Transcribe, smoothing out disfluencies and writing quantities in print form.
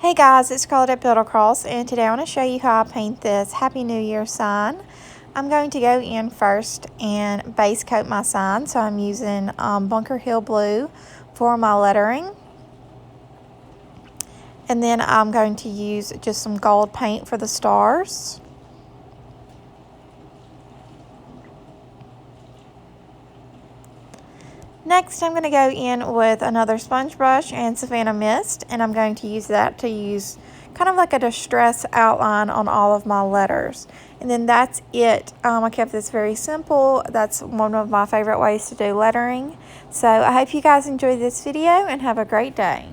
Hey guys, it's Cutout at Build Across, and today I want to show you how I paint this Happy New Year sign. I'm going to go in first and base coat my sign, so I'm using Bunker Hill Blue for my lettering. And then I'm going to use just some gold paint for the stars. Next, I'm going to go in with another sponge brush and Savannah Mist, and I'm going to use that to use kind of like a distress outline on all of my letters. And then that's it. I kept this very simple. That's one of my favorite ways to do lettering. So I hope you guys enjoyed this video and have a great day.